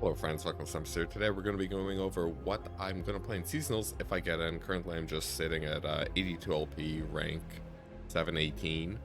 Hello friends, welcome to some episode. Today we're going to be going over what I'm going to play in seasonals if I get in. Currently I'm just sitting at 82 LP, rank 718.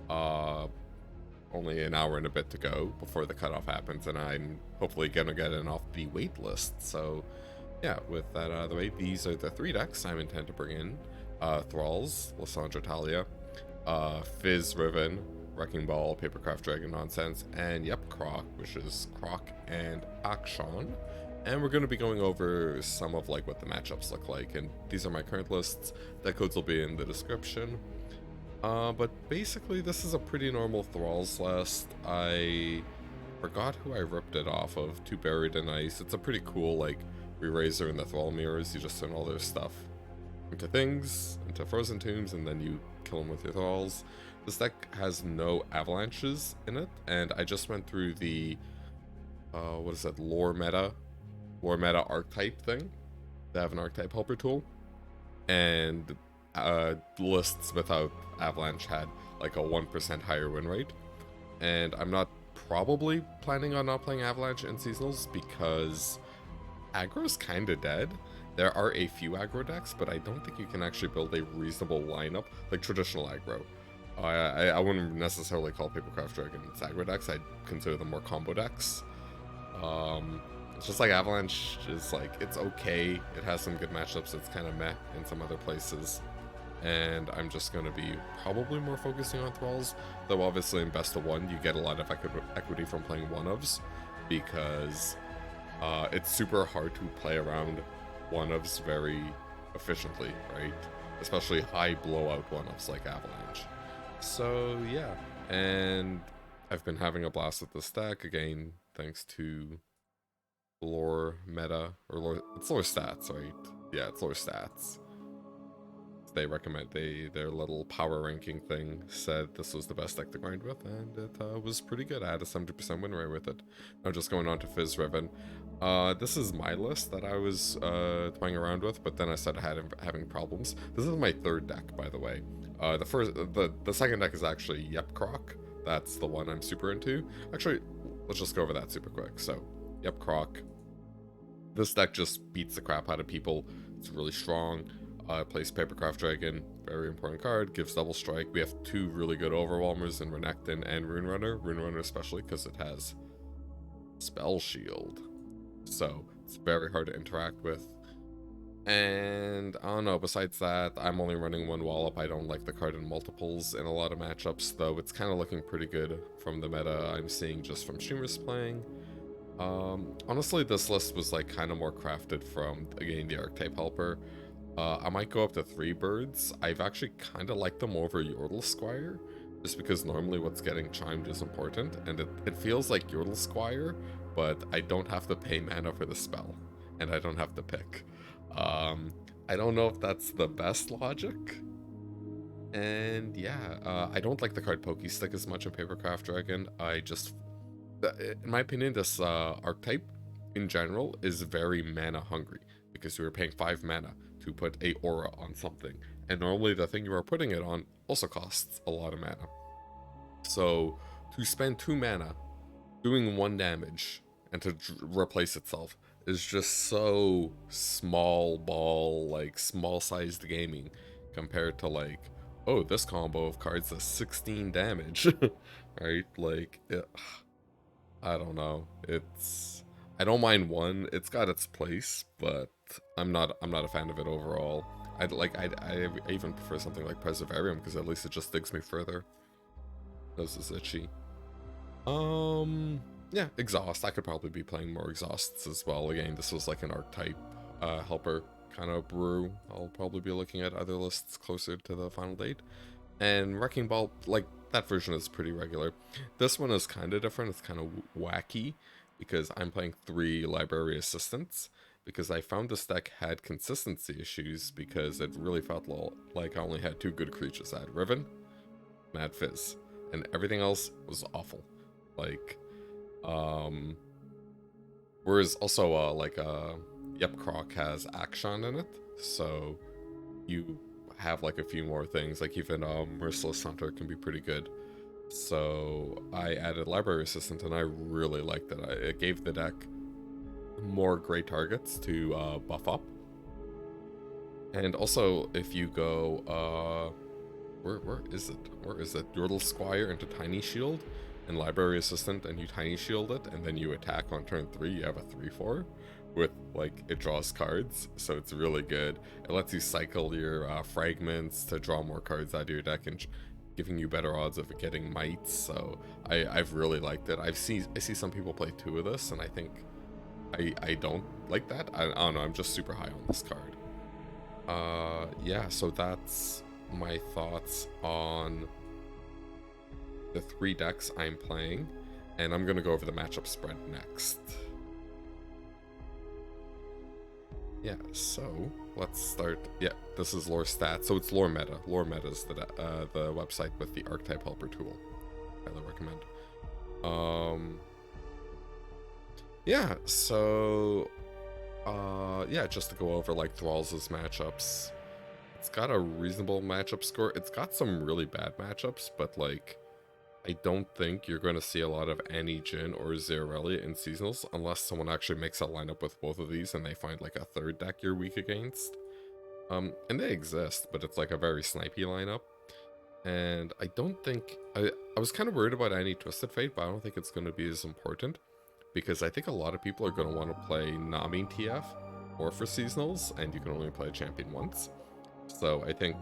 Only an hour and a bit to go before the cutoff happens, and I'm hopefully going to get in off the wait list. So yeah, with that out of the way, these are the three decks I intend to bring in. Thralls, Lysandra Talia, Fizz, Riven, Wrecking Ball, Papercraft Dragon nonsense, and yep, Croc, which is Croc and Akshan. And we're going to be going over some of like what the matchups look like, and these are my current lists. Deck codes will be in the description. But basically this is a pretty normal Thralls list. I forgot who I ripped it off of, Too Buried in Ice. It's a pretty cool like re-raiser in the Thrall mirrors. You just turn all their stuff into things, into frozen tombs, and then you kill them with your Thralls. This deck has no avalanches in it, and I just went through the what is it, lore meta archetype thing. They have an archetype helper tool, and lists without avalanche had like a 1% higher win rate, and I'm not probably planning on not playing avalanche in seasonals because aggro's kind of dead. There are a few aggro decks, but I don't think you can actually build a reasonable lineup like traditional aggro. I wouldn't necessarily call Papercraft Dragons aggro decks. I'd consider them more combo decks. It's just like Avalanche is like, it's okay. It has some good matchups. It's kind of meh in some other places. And I'm just going to be probably more focusing on Thralls. Though obviously in best of one, you get a lot of equity from playing one-ofs, because it's super hard to play around one-ofs very efficiently, right? Especially high blowout one-ofs like Avalanche. So yeah, and I've been having a blast with this deck, again, thanks to lore meta, or lore, it's lore stats, right? Yeah, it's lore stats. They recommend, their little power ranking thing said this was the best deck to grind with, and it was pretty good. I had a 70% win rate with it. Now just going on to Fizz Riven. This is my list that I was toying around with, but then I started having problems. This is my third deck, by the way. The second deck is actually Yep Croc. That's the one I'm super into. Actually, let's just go over that super quick. So, Yep Croc. This deck just beats the crap out of people. It's really strong. Plays Papercraft Dragon, very important card, gives double strike. We have two really good overwhelmers in Renekton and Runерunner especially because it has Spell Shield. So it's very hard to interact with. And I don't know, besides that, I'm only running one Wallop. I don't like the card in multiples in a lot of matchups, though it's kind of looking pretty good from the meta I'm seeing just from streamers playing. Honestly, this list was like kind of more crafted from, again, the archetype helper. I might go up to 3 birds. I've actually kind of liked them over Yordle Squire, just because normally what's getting chimed is important, and it feels like Yordle Squire, but I don't have to pay mana for the spell, and I don't have to pick. I don't know if that's the best logic, and yeah, I don't like the card Pokestick as much in Papercraft Dragon. In my opinion, this archetype in general is very mana hungry, because you are paying 5 mana to put a aura on something, and normally the thing you are putting it on also costs a lot of mana. So to spend 2 mana doing 1 damage and to replace itself is just so small ball, like small sized gaming, compared to like, oh, this combo of cards does 16 damage. Right? Like I don't know, I don't mind one, it's got its place, but I'm not a fan of it overall. I even prefer something like Preservarium, because at least it just digs me further. This is itchy. Yeah, Exhaust. I could probably be playing more Exhausts as well. Again, this was like an archetype helper kind of brew. I'll probably be looking at other lists closer to the final date. And Wrecking Ball, like, that version is pretty regular. This one is kind of different. It's kind of wacky, because I'm playing 3 library assistants, because I found this deck had consistency issues, because it really felt like I only had 2 good creatures. I had Riven, Mad Fizz, and everything else was awful. Like, whereas also, Yep Croc has Akshan in it, so you have like a few more things, like even Merciless Hunter can be pretty good. So I added Library Assistant, and I really liked it. It gave the deck more great targets to buff up. And also, if you go, where is it? Where is it? Yordle Squire into Tiny Shield and Library Assistant, and you Tiny Shield it, and then you attack on turn 3, you have a 3/4 with, like, it draws cards, so it's really good. It lets you cycle your fragments to draw more cards out of your deck and giving you better odds of getting mites, so I've really liked it. I see some people play 2 of this, and I think I don't like that. I don't know, I'm just super high on this card. Yeah, so that's my thoughts on the 3 decks I'm playing, and I'm gonna go over the matchup spread next. Yeah, so let's start. Yeah, this is lore stats, so it's lore meta. Lore meta is the website with the archetype helper tool. Highly recommend. Yeah, so yeah, just to go over like Thralls' matchups. It's got a reasonable matchup score. It's got some really bad matchups, but like I don't think you're going to see a lot of Annie Jin or Zeralia in seasonals unless someone actually makes a lineup with both of these and they find like a third deck you're weak against. And they exist, but it's like a very snipey lineup. And I don't think I was kind of worried about Annie Twisted Fate, but I don't think it's going to be as important because I think a lot of people are going to want to play Nami TF or for seasonals, and you can only play a champion once. So I think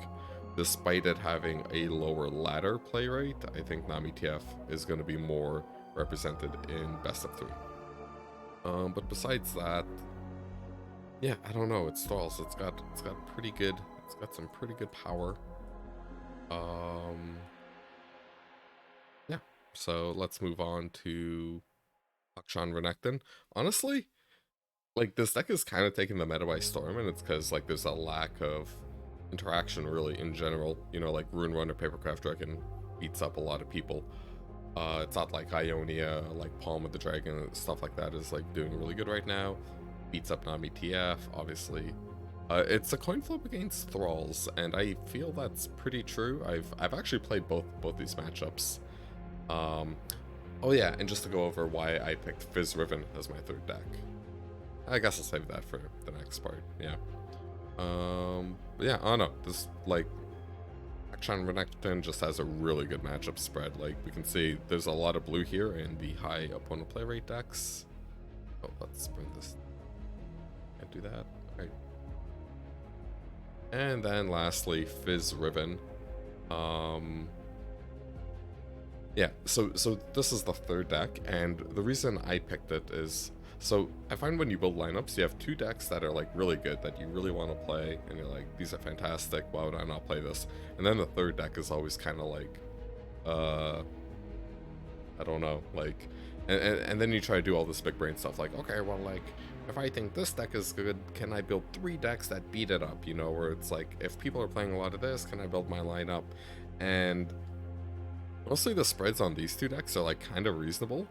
despite it having a lower ladder play rate, I think Nami TF is going to be more represented in best of 3. But besides that, yeah, I don't know. It's Thralls. It's got pretty good. It's got some pretty good power. Yeah. So let's move on to Akshan Renekton. Honestly, like this deck is kind of taking the meta by storm, and it's because like there's a lack of interaction really in general. You know, like Rune Runner Papercraft Dragon beats up a lot of people. It's not like Ionia, like Palm of the Dragon and stuff like that is like doing really good right now. Beats up Nami TF, obviously. It's a coin flip against Thralls, and I feel that's pretty true. I've actually played both these matchups. Oh yeah, and just to go over why I picked Fizz Riven as my third deck. I guess I'll save that for the next part. Yeah. But yeah, I don't know. This like Akshan Renekton just has a really good matchup spread. Like we can see, there's a lot of blue here in the high opponent play rate decks. Oh, let's bring this. Can't do that. Alright. And then lastly, Fizz Riven. Yeah, so this is the third deck, and the reason I picked it is, so I find when you build lineups, you have 2 decks that are like really good that you really want to play, and you're like, these are fantastic, why would I not play this? And then the third deck is always kind of like, I don't know, like, and then you try to do all this big brain stuff, like, okay, well, like, if I think this deck is good, can I build 3 decks that beat it up, you know, where it's like, if people are playing a lot of this, can I build my lineup? And mostly the spreads on these 2 decks are like kind of reasonable.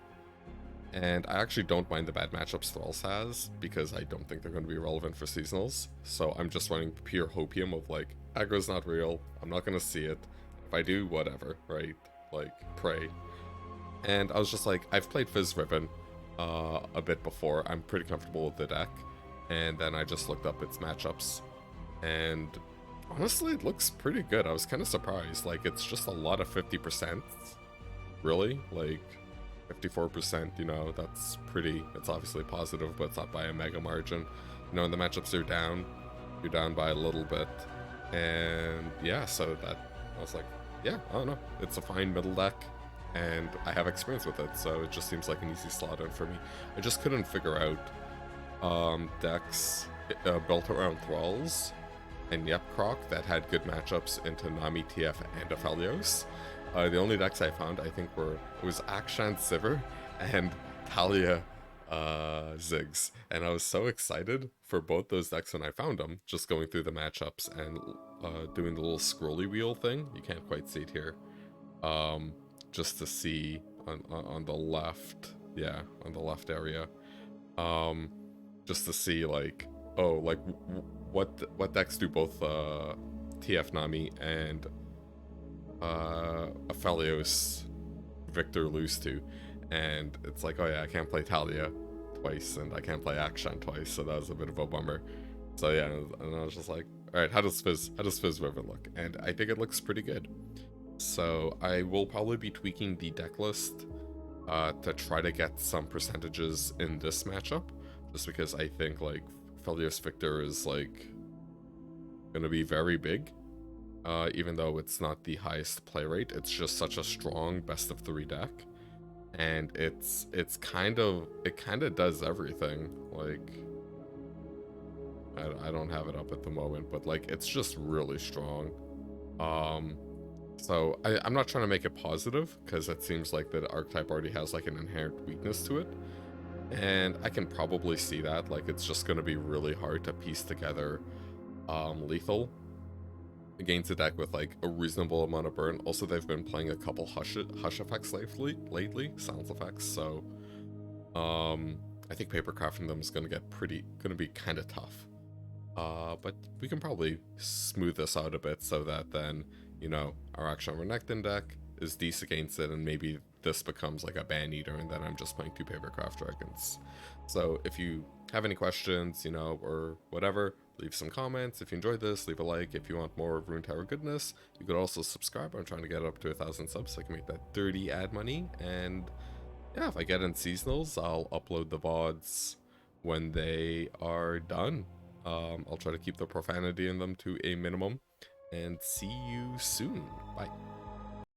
And I actually don't mind the bad matchups Thralls has, because I don't think they're going to be relevant for seasonals. So I'm just running pure hopium of like, aggro's not real, I'm not going to see it. If I do, whatever, right? Like, pray. And I was just like, I've played Fizz Riven a bit before, I'm pretty comfortable with the deck. And then I just looked up its matchups, and honestly, it looks pretty good. I was kind of surprised. Like, it's just a lot of 50%. Really? Like, 54%, you know, that's pretty, it's obviously positive, but it's not by a mega margin. You know, and the matchups are down. You're down by a little bit. And yeah, so that, I was like, yeah, I don't know. It's a fine middle deck, and I have experience with it, so it just seems like an easy slot in for me. I just couldn't figure out decks built around Thralls and Croc that had good matchups into Nami TF and Aphelios. The only decks I found, I think, it was Akshan Sivir and Talia Ziggs, and I was so excited for both those decks when I found them, just going through the matchups and doing the little scrolly wheel thing. You can't quite see it here. Just to see on the left, yeah, on the left area, just to see like, oh, like what decks do both TF Nami and Aphelios Victor lose to, and it's like, oh yeah, I can't play Talia twice, and I can't play Akshan twice, so that was a bit of a bummer. So yeah, and I was just like, all right, how does Fizz River look? And I think it looks pretty good. So I will probably be tweaking the deck list to try to get some percentages in this matchup, just because I think like Felios Victor is like gonna be very big. Even though it's not the highest play rate, it's just such a strong best of 3 deck, and it kind of does everything. Like I don't have it up at the moment, but like it's just really strong. So I'm not trying to make it positive, because it seems like the archetype already has like an inherent weakness to it, and I can probably see that. Like it's just going to be really hard to piece together lethal against a deck with like a reasonable amount of burn. Also, they've been playing a couple hush effects lately, sounds effects. So I think paper crafting them is gonna be kind of tough. But we can probably smooth this out a bit so that then, you know, our Akshan Renekton deck is decent against it, and maybe this becomes like a ban eater, and then I'm just playing 2 papercraft dragons. So if you have any questions, you know, or whatever, leave some comments. If you enjoyed this, leave a like. If you want more of Runeterra goodness, you could also subscribe. I'm trying to get up to 1,000 subs so I can make that dirty ad money. And yeah, if I get in seasonals, I'll upload the VODs when they are done. I'll try to keep the profanity in them to a minimum. And see you soon. Bye.